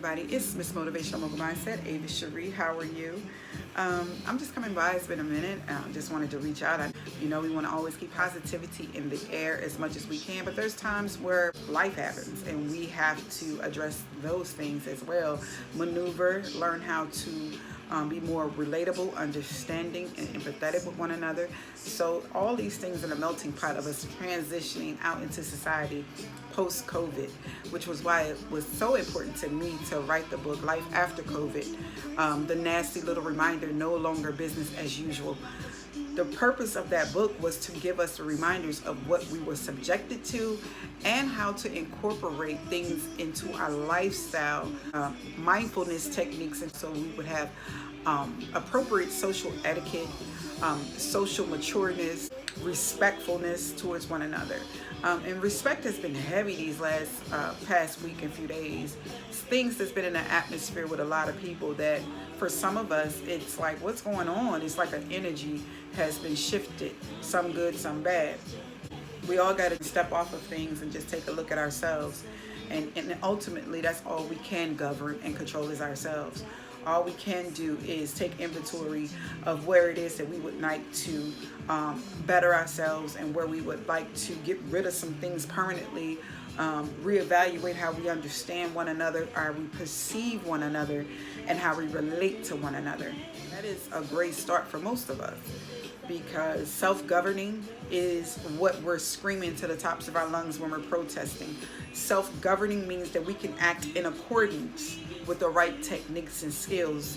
everybody. It's Miss Motivational Mogul Mindset, Ava Cherie. How are you? I'm just coming by. It's been a minute. Just wanted to reach out. We want to always keep positivity in the air as much as we can, but there's times where life happens and we have to address those things as well. Maneuver, learn how to be more relatable, understanding, and empathetic with one another. So all these things in a melting pot of us transitioning out into society post-COVID, which was why it was so important to me to write the book Life After COVID, the nasty little reminder, no longer business as usual. The purpose of that book was to give us reminders of what we were subjected to and how to incorporate things into our lifestyle, mindfulness techniques, and so we would have appropriate social etiquette, social matureness, respectfulness towards one another. And respect has been heavy these past week and few days. Things that's been in the atmosphere with a lot of people that for some of us, it's like, what's going on? It's like an energy has been shifted, some good, some bad. We all got to step off of things and just take a look at ourselves. And ultimately, that's all we can govern and control is ourselves. All we can do is take inventory of where it is that we would like to better ourselves and where we would like to get rid of some things permanently, reevaluate how we understand one another, how we perceive one another, and how we relate to one another. That is a great start for most of us, because self-governing is what we're screaming to the tops of our lungs when we're protesting. Self-governing means that we can act in accordance with the right techniques and skills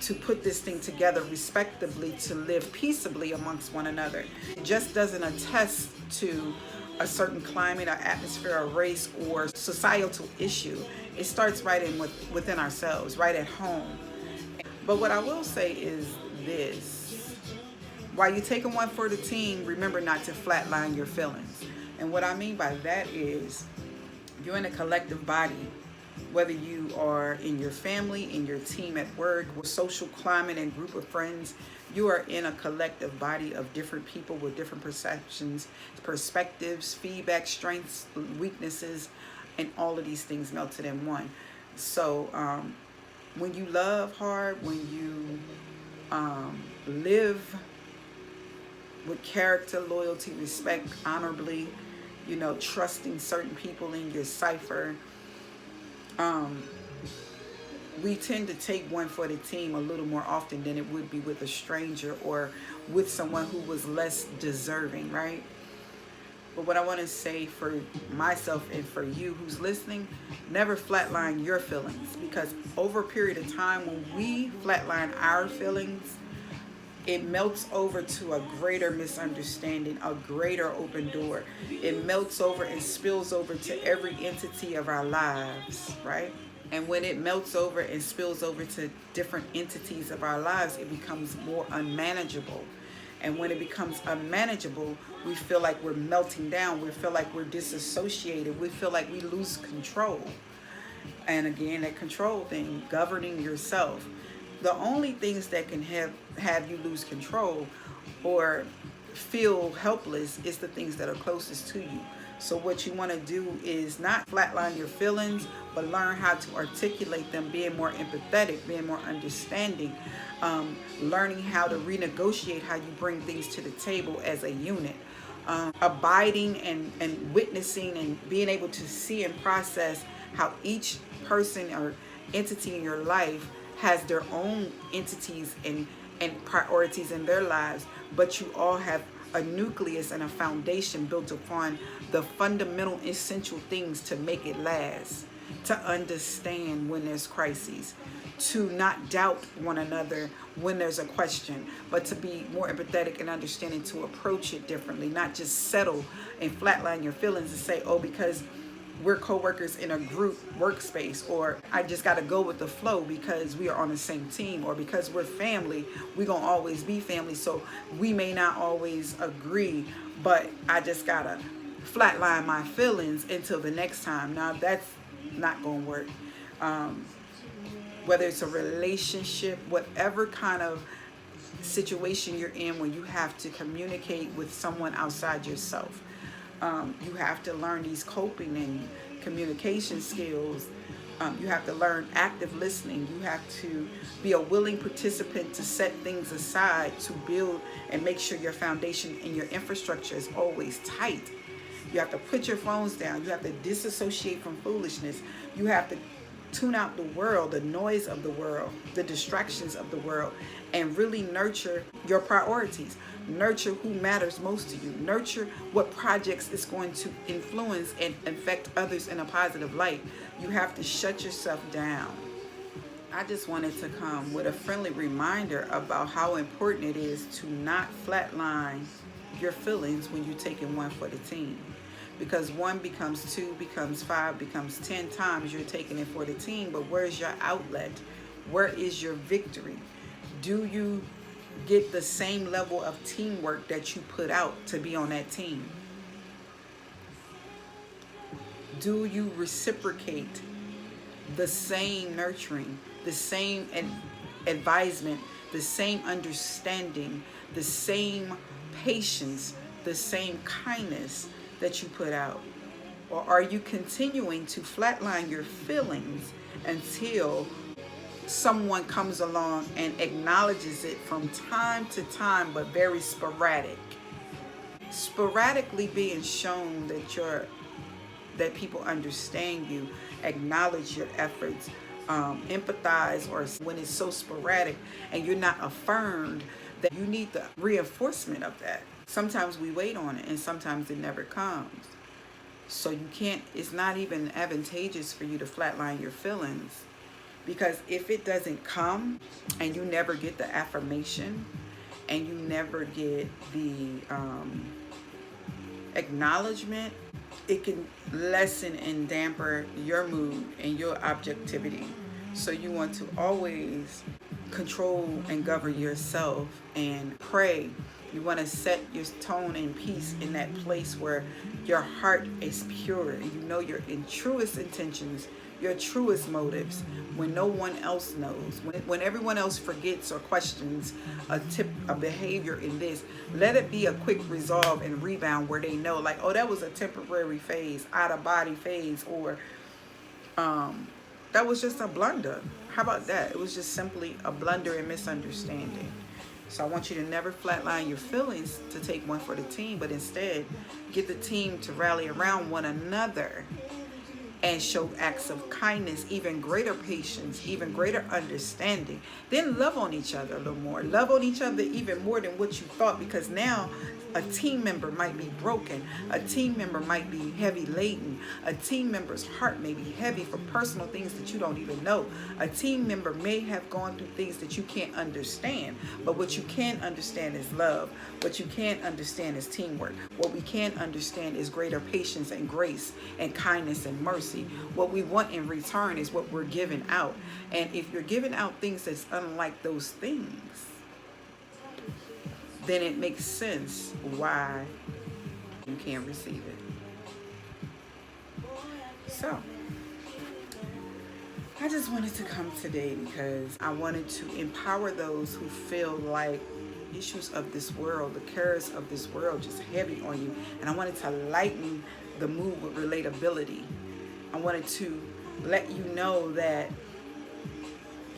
to put this thing together respectably, to live peaceably amongst one another. It just doesn't attest to a certain climate, or atmosphere, or race, or societal issue. It starts within ourselves, right at home. But what I will say is this: while you're taking one for the team, remember not to flatline your feelings. And what I mean by that is, you're in a collective body, whether you are in your family, in your team at work, with social climate and group of friends. You are in a collective body of different people with different perceptions, perspectives, feedback, strengths, weaknesses, and all of these things melted in one. So when you love hard, when you live with character, loyalty, respect, honorably, trusting certain people in your cipher, we tend to take one for the team a little more often than it would be with a stranger or with someone who was less deserving, right? But what I want to say for myself and for you who's listening, never flatline your feelings, because over a period of time, when we flatline our feelings, it melts over to a greater misunderstanding, a greater open door. It melts over and spills over to every entity of our lives, right? And when it melts over and spills over to different entities of our lives, it becomes more unmanageable. And when it becomes unmanageable, we feel like we're melting down. We feel like we're disassociated. We feel like we lose control. And again, that control thing, governing yourself. The only things that can have you lose control or feel helpless is the things that are closest to you. So what you want to do is not flatline your feelings, but learn how to articulate them, being more empathetic, being more understanding, learning how to renegotiate how you bring things to the table as a unit, abiding and witnessing and being able to see and process how each person or entity in your life has their own entities and priorities in their lives, but you all have a nucleus and a foundation built upon the fundamental essential things to make it last, to understand when there's crises, to not doubt one another when there's a question, but to be more empathetic and understanding, to approach it differently, not just settle and flatline your feelings and say, oh, because we're co-workers in a group workspace, or I just got to go with the flow because we are on the same team, or because we're family, we're going to always be family. So we may not always agree, but I just got to flatline my feelings until the next time. Now that's not going to work. Whether it's a relationship, whatever kind of situation you're in when you have to communicate with someone outside yourself. You have to learn these coping and communication skills You have to learn active listening. You have to be a willing participant to set things aside to build and make sure your foundation and your infrastructure is always tight. You have to put your phones down. You have to disassociate from foolishness. You have to tune out the world, the noise of the world, the distractions of the world, and really nurture your priorities. Nurture who matters most to you. Nurture what projects is going to influence and affect others in a positive light. You have to shut yourself down. I just wanted to come with a friendly reminder about how important it is to not flatline your feelings when you're taking one for the team. Because one becomes two, becomes five, becomes 10 times you're taking it for the team. But where's your outlet? Where is your victory? Do you get the same level of teamwork that you put out to be on that team? Do you reciprocate the same nurturing, the same advisement, the same understanding, the same patience, the same kindness that you put out? Or are you continuing to flatline your feelings until someone comes along and acknowledges it from time to time, but very sporadic? Sporadically being shown that people understand you, acknowledge your efforts, empathize, or when it's so sporadic and you're not affirmed, that you need the reinforcement of that. Sometimes we wait on it and sometimes it never comes. So you can't, it's not even advantageous for you to flatline your feelings, because if it doesn't come and you never get the affirmation and you never get the acknowledgement, it can lessen and damper your mood and your objectivity. So you want to always control and govern yourself and pray. You want to set your tone and peace in that place where your heart is pure and you know your truest intentions, your truest motives, when no one else knows, when everyone else forgets or questions a behavior in this. Let it be a quick resolve and rebound where they know, like, oh, that was a temporary phase, out of body phase, or that was just a blunder. How about that? It was just simply a blunder and misunderstanding. So I want you to never flatline your feelings to take one for the team, but instead get the team to rally around one another and show acts of kindness, even greater patience, even greater understanding. Then love on each other a little more. Love on each other even more than what you thought, because now a team member might be broken. A team member might be heavy laden. A team member's heart may be heavy for personal things that you don't even know. A team member may have gone through things that you can't understand. But what you can understand is love. What you can't understand is teamwork. What we can understand is greater patience and grace and kindness and mercy. What we want in return is what we're giving out. And if you're giving out things that's unlike those things, then it makes sense why you can't receive it. So I just wanted to come today because I wanted to empower those who feel like issues of this world, the cares of this world, just heavy on you. And I wanted to lighten the mood with relatability. I wanted to let you know that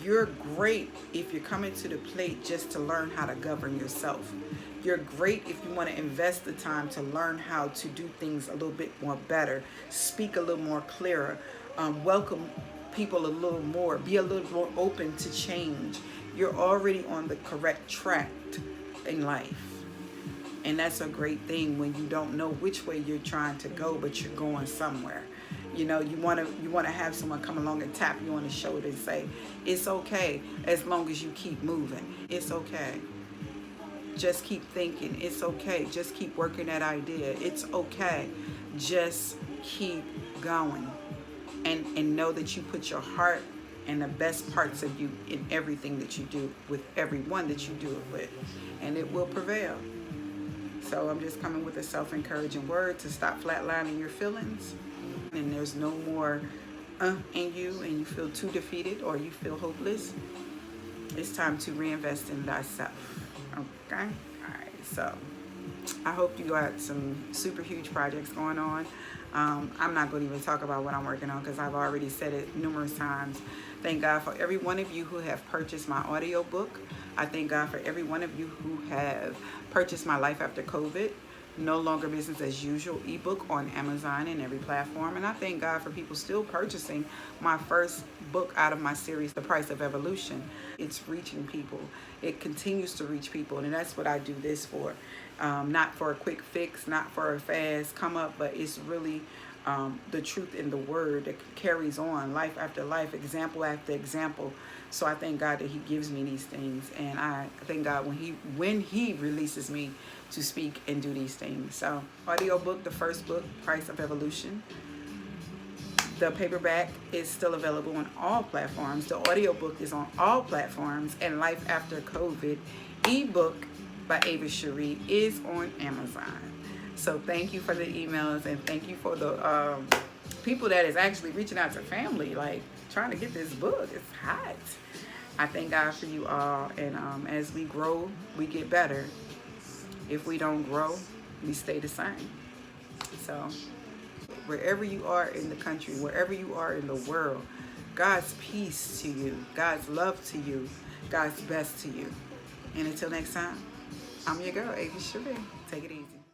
you're great if you're coming to the plate just to learn how to govern yourself. You're great if you want to invest the time to learn how to do things a little bit more better, speak a little more clearer, welcome people a little more, be a little more open to change. You're already on the correct track in life. And that's a great thing when you don't know which way you're trying to go, but you're going somewhere. You know, you want to have someone come along and tap you on the shoulder and say, it's okay as long as you keep moving. It's okay. Just keep thinking. It's okay. Just keep working that idea. It's okay. Just keep going. And know that you put your heart and the best parts of you in everything that you do with everyone that you do it with. And it will prevail. So I'm just coming with a self-encouraging word to stop flatlining your feelings. And there's no more in you and you feel too defeated or you feel hopeless. It's time to reinvest in thyself. Okay? All right. So I hope you got some super huge projects going on. I'm not going to even talk about what I'm working on because I've already said it numerous times. Thank God for every one of you who have purchased my audio book. I thank God for every one of you who have purchased my Life After COVID, No Longer Business as Usual ebook on Amazon and every platform. And I thank God for people still purchasing my first book out of my series, The Price of Evolution. It's reaching people. It continues to reach people. And that's what I do this for. Not for a quick fix, not for a fast come up, but it's really the truth in the word that carries on life after life, example after example. So I thank God that he gives me these things, and I thank God when he releases me to speak and do these things. So audio book, the first book, Price of Evolution. The paperback is still available on all platforms. The audiobook is on all platforms, and Life After COVID ebook by Ava Cherie is on Amazon. So thank you for the emails, and thank you for the people that is actually reaching out to family, like trying to get this book. It's hot. I thank God for you all, and as we grow, we get better. If we don't grow, we stay the same. So wherever you are in the country, wherever you are in the world, God's peace to you, God's love to you, God's best to you. And until next time, I'm your girl, Ava Cherie. Take it easy.